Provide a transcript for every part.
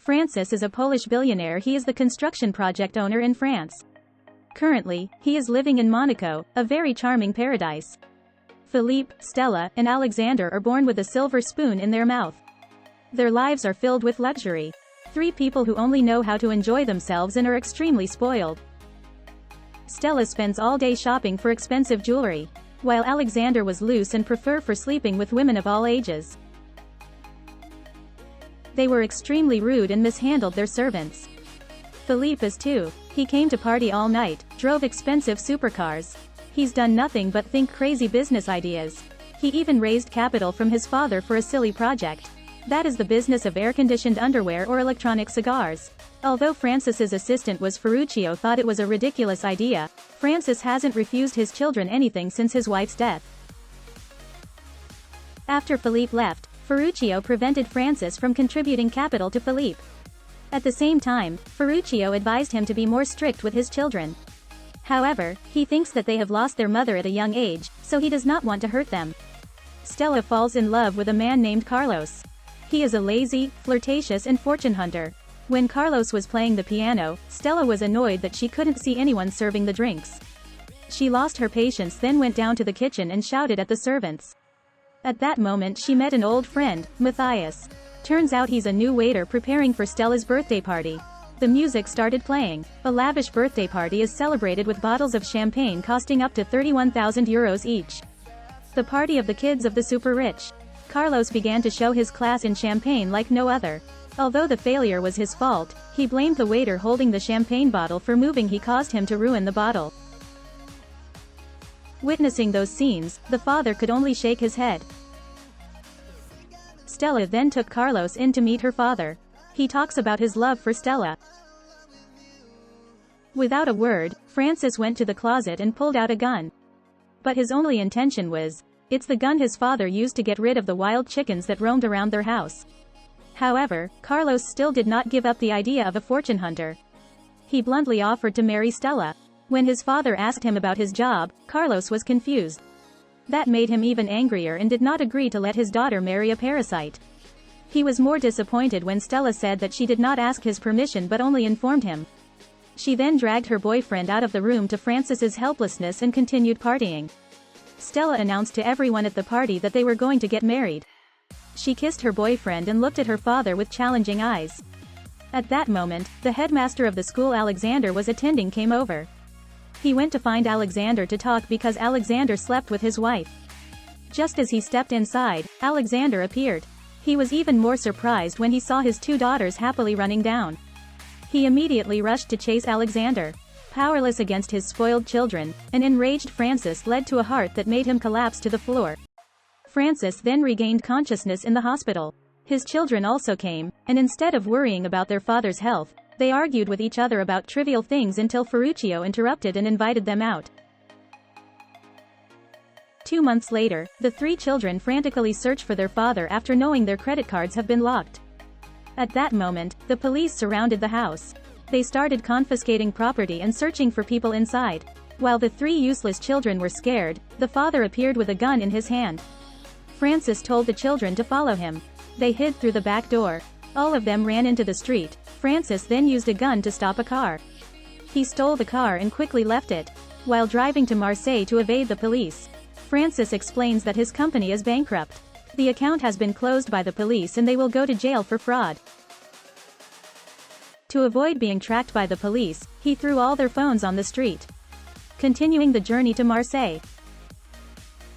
Francis is a Polish billionaire. He is the construction project owner in France. Currently, he is living in Monaco, a very charming paradise. Philippe, Stella, and Alexander are born with a silver spoon in their mouth. Their lives are filled with luxury. Three people who only know how to enjoy themselves and are extremely spoiled. Stella spends all day shopping for expensive jewelry, while Alexander was loose and prefer for sleeping with women of all ages. They were extremely rude and mishandled their servants. Philippe is too. He came to party all night, drove expensive supercars. He's done nothing but think crazy business ideas. He even raised capital from his father for a silly project. That is the business of air-conditioned underwear or electronic cigars. Although Francis's assistant was Ferruccio thought it was a ridiculous idea, Francis hasn't refused his children anything since his wife's death. After Philippe left, Ferruccio prevented Francis from contributing capital to Philippe. At the same time, Ferruccio advised him to be more strict with his children. However, he thinks that they have lost their mother at a young age, so he does not want to hurt them. Stella falls in love with a man named Carlos. He is a lazy, flirtatious and fortune hunter. When Carlos was playing the piano, Stella was annoyed that she couldn't see anyone serving the drinks. She lost her patience, then went down to the kitchen and shouted at the servants. At that moment she met an old friend, Matthias. Turns out he's a new waiter preparing for Stella's birthday party. The music started playing. A lavish birthday party is celebrated with bottles of champagne costing up to 31,000 euros each. The party of the kids of the super rich. Carlos began to show his class in champagne like no other. Although the failure was his fault, he blamed the waiter holding the champagne bottle for moving. He caused him to ruin the bottle. Witnessing those scenes, the father could only shake his head. Stella then took Carlos in to meet her father. He talks about his love for Stella. Without a word, Francis went to the closet and pulled out a gun. But his only intention was, it's the gun his father used to get rid of the wild chickens that roamed around their house. However, Carlos still did not give up the idea of a fortune hunter. He bluntly offered to marry Stella. When his father asked him about his job, Carlos was confused. That made him even angrier and did not agree to let his daughter marry a parasite. He was more disappointed when Stella said that she did not ask his permission but only informed him. She then dragged her boyfriend out of the room to Francis's helplessness and continued partying. Stella announced to everyone at the party that they were going to get married. She kissed her boyfriend and looked at her father with challenging eyes. At that moment, the headmaster of the school Alexander was attending came over. He went to find Alexander to talk because Alexander slept with his wife. Just as he stepped inside, Alexander appeared. He was even more surprised when he saw his two daughters happily running down. He immediately rushed to chase Alexander. Powerless against his spoiled children, an enraged Francis led to a heart that made him collapse to the floor. Francis then regained consciousness in the hospital. His children also came, and instead of worrying about their father's health, they argued with each other about trivial things until Ferruccio interrupted and invited them out. 2 months later, the three children frantically search for their father after knowing their credit cards have been locked. At that moment, the police surrounded the house. They started confiscating property and searching for people inside. While the three useless children were scared, the father appeared with a gun in his hand. Francis told the children to follow him. They hid through the back door. All of them ran into the street. Francis then used a gun to stop a car. He stole the car and quickly left it. While driving to Marseille to evade the police, Francis explains that his company is bankrupt. The account has been closed by the police and they will go to jail for fraud. To avoid being tracked by the police, he threw all their phones on the street. Continuing the journey to Marseille.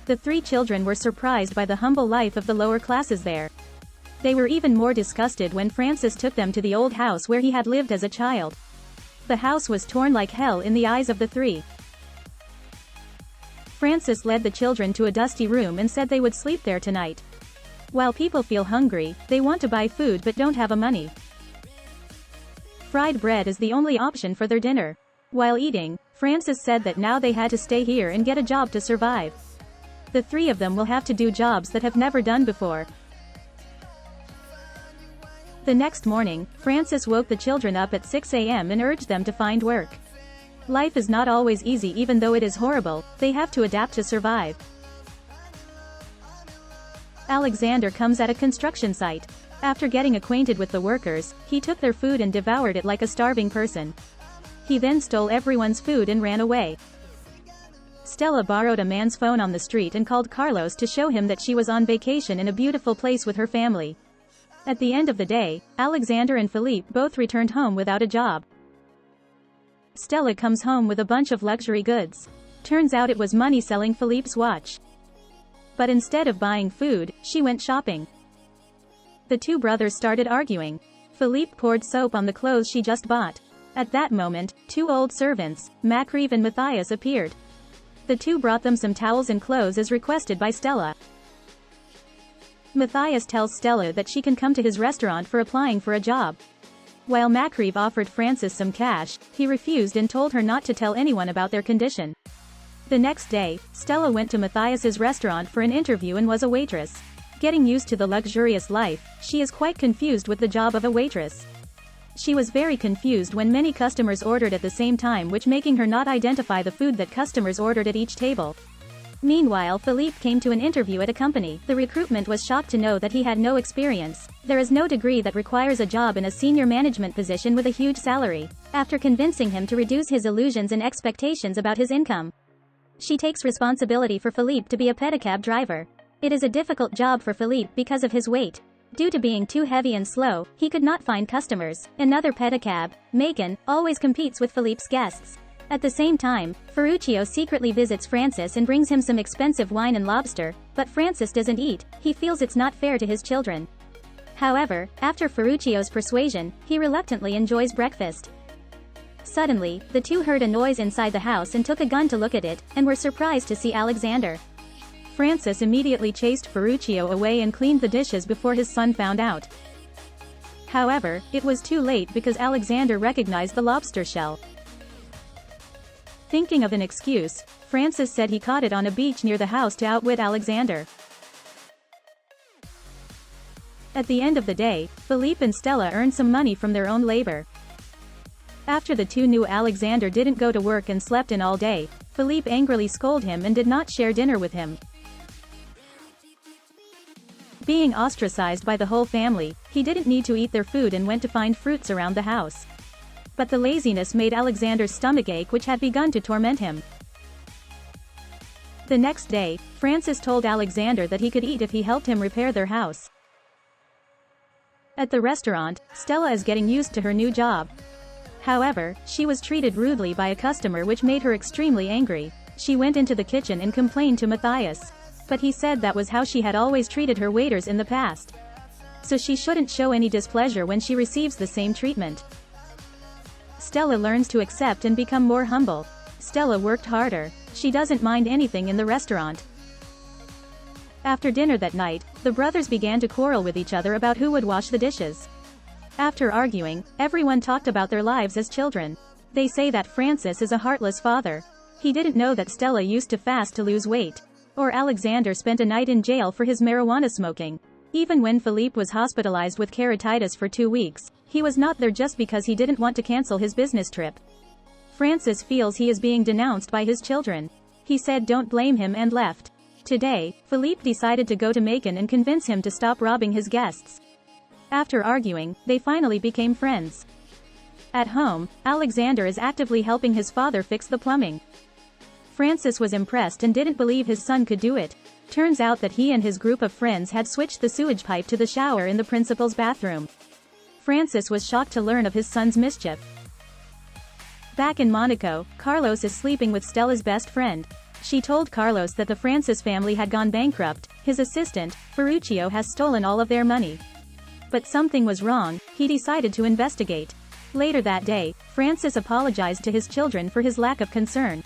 The three children were surprised by the humble life of the lower classes there. They were even more disgusted when Francis took them to the old house where he had lived as a child. The house was torn like hell in the eyes of the three. Francis led the children to a dusty room and said they would sleep there tonight. While people feel hungry, they want to buy food but don't have a money. Fried bread is the only option for their dinner. While eating, Francis said that now they had to stay here and get a job to survive. The three of them will have to do jobs that have never done before. The next morning, Francis woke the children up at 6 a.m. and urged them to find work. Life is not always easy. Even though it is horrible, they have to adapt to survive. Alexander comes at a construction site. After getting acquainted with the workers, he took their food and devoured it like a starving person. He then stole everyone's food and ran away. Stella borrowed a man's phone on the street and called Carlos to show him that she was on vacation in a beautiful place with her family. At the end of the day, Alexander and Philippe both returned home without a job. Stella comes home with a bunch of luxury goods. Turns out it was money selling Philippe's watch. But instead of buying food, she went shopping. The two brothers started arguing. Philippe poured soap on the clothes she just bought. At that moment, two old servants, Macreeve and Matthias, appeared. The two brought them some towels and clothes as requested by Stella. Matthias tells Stella that she can come to his restaurant for applying for a job. While Macreeve offered Francis some cash, he refused and told her not to tell anyone about their condition. The next day, Stella went to Matthias's restaurant for an interview and was a waitress. Getting used to the luxurious life, she is quite confused with the job of a waitress. She was very confused when many customers ordered at the same time, which making her not identify the food that customers ordered at each table. Meanwhile, Philippe came to an interview at a company. The recruitment was shocked to know that he had no experience. There is no degree that requires a job in a senior management position with a huge salary. After convincing him to reduce his illusions and expectations about his income, she takes responsibility for Philippe to be a pedicab driver. It is a difficult job for Philippe because of his weight. Due to being too heavy and slow, he could not find customers. Another pedicab, Megan, always competes with Philippe's guests. At the same time, Ferruccio secretly visits Francis and brings him some expensive wine and lobster, but Francis doesn't eat. He feels it's not fair to his children. However, after Ferruccio's persuasion, he reluctantly enjoys breakfast. Suddenly, the two heard a noise inside the house and took a gun to look at it, and were surprised to see Alexander. Francis immediately chased Ferruccio away and cleaned the dishes before his son found out. However, it was too late because Alexander recognized the lobster shell. Thinking of an excuse, Francis said he caught it on a beach near the house to outwit Alexander. At the end of the day, Philippe and Stella earned some money from their own labor. After the two knew Alexander didn't go to work and slept in all day, Philippe angrily scolded him and did not share dinner with him. Being ostracized by the whole family, he didn't need to eat their food and went to find fruits around the house. But the laziness made Alexander's stomach ache, which had begun to torment him. The next day, Francis told Alexander that he could eat if he helped him repair their house. At the restaurant, Stella is getting used to her new job. However, she was treated rudely by a customer, which made her extremely angry. She went into the kitchen and complained to Matthias. But he said that was how she had always treated her waiters in the past. So she shouldn't show any displeasure when she receives the same treatment. Stella learns to accept and become more humble. Stella worked harder. She doesn't mind anything in the restaurant. After dinner that night, the brothers began to quarrel with each other about who would wash the dishes. After arguing, everyone talked about their lives as children. They say that Francis is a heartless father. He didn't know that Stella used to fast to lose weight. Or Alexander spent a night in jail for his marijuana smoking. Even when Philippe was hospitalized with keratitis for 2 weeks, he was not there just because he didn't want to cancel his business trip. Francis feels he is being denounced by his children. He said don't blame him and left. Today, Philippe decided to go to Macon and convince him to stop robbing his guests. After arguing, they finally became friends. At home, Alexander is actively helping his father fix the plumbing. Francis was impressed and didn't believe his son could do it. Turns out that he and his group of friends had switched the sewage pipe to the shower in the principal's bathroom. Francis was shocked to learn of his son's mischief. Back in Monaco, Carlos is sleeping with Stella's best friend. She told Carlos that the Francis family had gone bankrupt. His assistant, Ferruccio, has stolen all of their money. But something was wrong. He decided to investigate. Later that day, Francis apologized to his children for his lack of concern.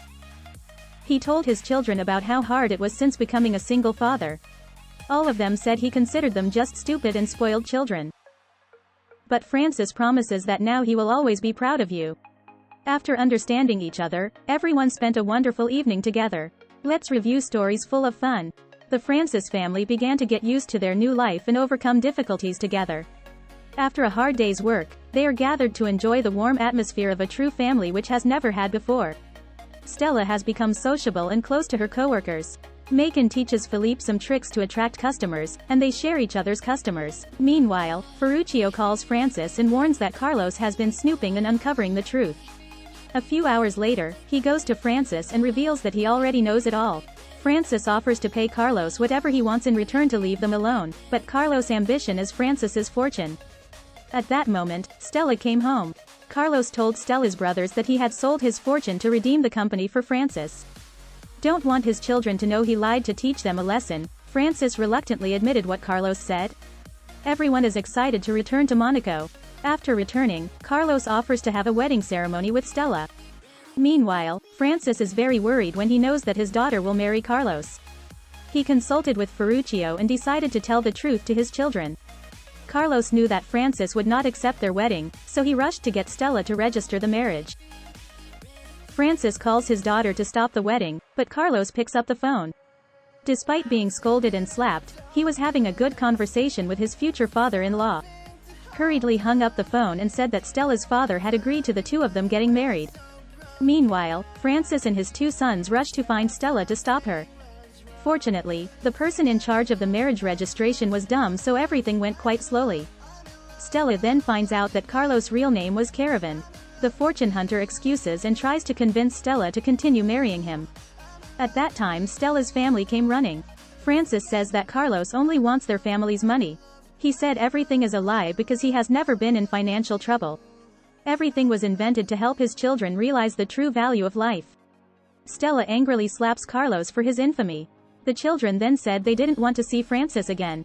He told his children about how hard it was since becoming a single father. All of them said he considered them just stupid and spoiled children. But Francis promises that now he will always be proud of you. After understanding each other, everyone spent a wonderful evening together. Let's review stories full of fun. The Francis family began to get used to their new life and overcome difficulties together. After a hard day's work, they are gathered to enjoy the warm atmosphere of a true family which has never had before. Stella has become sociable and close to her coworkers. Macon teaches Philippe some tricks to attract customers, and they share each other's customers. Meanwhile, Ferruccio calls Francis and warns that Carlos has been snooping and uncovering the truth. A few hours later, he goes to Francis and reveals that he already knows it all. Francis offers to pay Carlos whatever he wants in return to leave them alone, but Carlos' ambition is Francis's fortune. At that moment, Stella came home. Carlos told Stella's brothers that he had sold his fortune to redeem the company for Francis. Don't want his children to know he lied to teach them a lesson, Francis reluctantly admitted what Carlos said. Everyone is excited to return to Monaco. After returning, Carlos offers to have a wedding ceremony with Stella. Meanwhile, Francis is very worried when he knows that his daughter will marry Carlos. He consulted with Ferruccio and decided to tell the truth to his children. Carlos knew that Francis would not accept their wedding, so he rushed to get Stella to register the marriage. Francis calls his daughter to stop the wedding, but Carlos picks up the phone. Despite being scolded and slapped, he was having a good conversation with his future father-in-law. Hurriedly hung up the phone and said that Stella's father had agreed to the two of them getting married. Meanwhile, Francis and his two sons rush to find Stella to stop her. Fortunately, the person in charge of the marriage registration was dumb, so everything went quite slowly. Stella then finds out that Carlos' real name was Caravan. The fortune hunter excuses and tries to convince Stella to continue marrying him. At that time, Stella's family came running. Francis says that Carlos only wants their family's money. He said everything is a lie because he has never been in financial trouble. Everything was invented to help his children realize the true value of life. Stella angrily slaps Carlos for his infamy. The children then said they didn't want to see Francis again.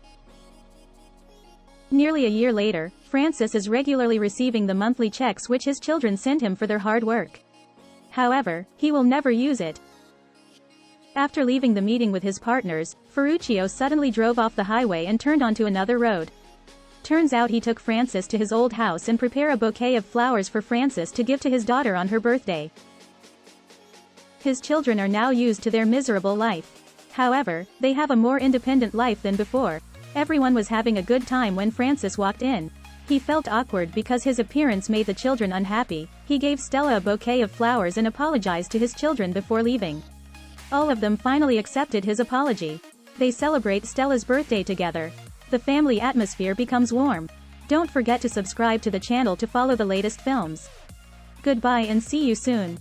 Nearly a year later, Francis is regularly receiving the monthly checks which his children send him for their hard work. However, he will never use it. After leaving the meeting with his partners, Ferruccio suddenly drove off the highway and turned onto another road. Turns out he took Francis to his old house and prepared a bouquet of flowers for Francis to give to his daughter on her birthday. His children are now used to their miserable life. However, they have a more independent life than before. Everyone was having a good time when Francis walked in. He felt awkward because his appearance made the children unhappy. He gave Stella a bouquet of flowers and apologized to his children before leaving. All of them finally accepted his apology. They celebrate Stella's birthday together. The family atmosphere becomes warm. Don't forget to subscribe to the channel to follow the latest films. Goodbye and see you soon.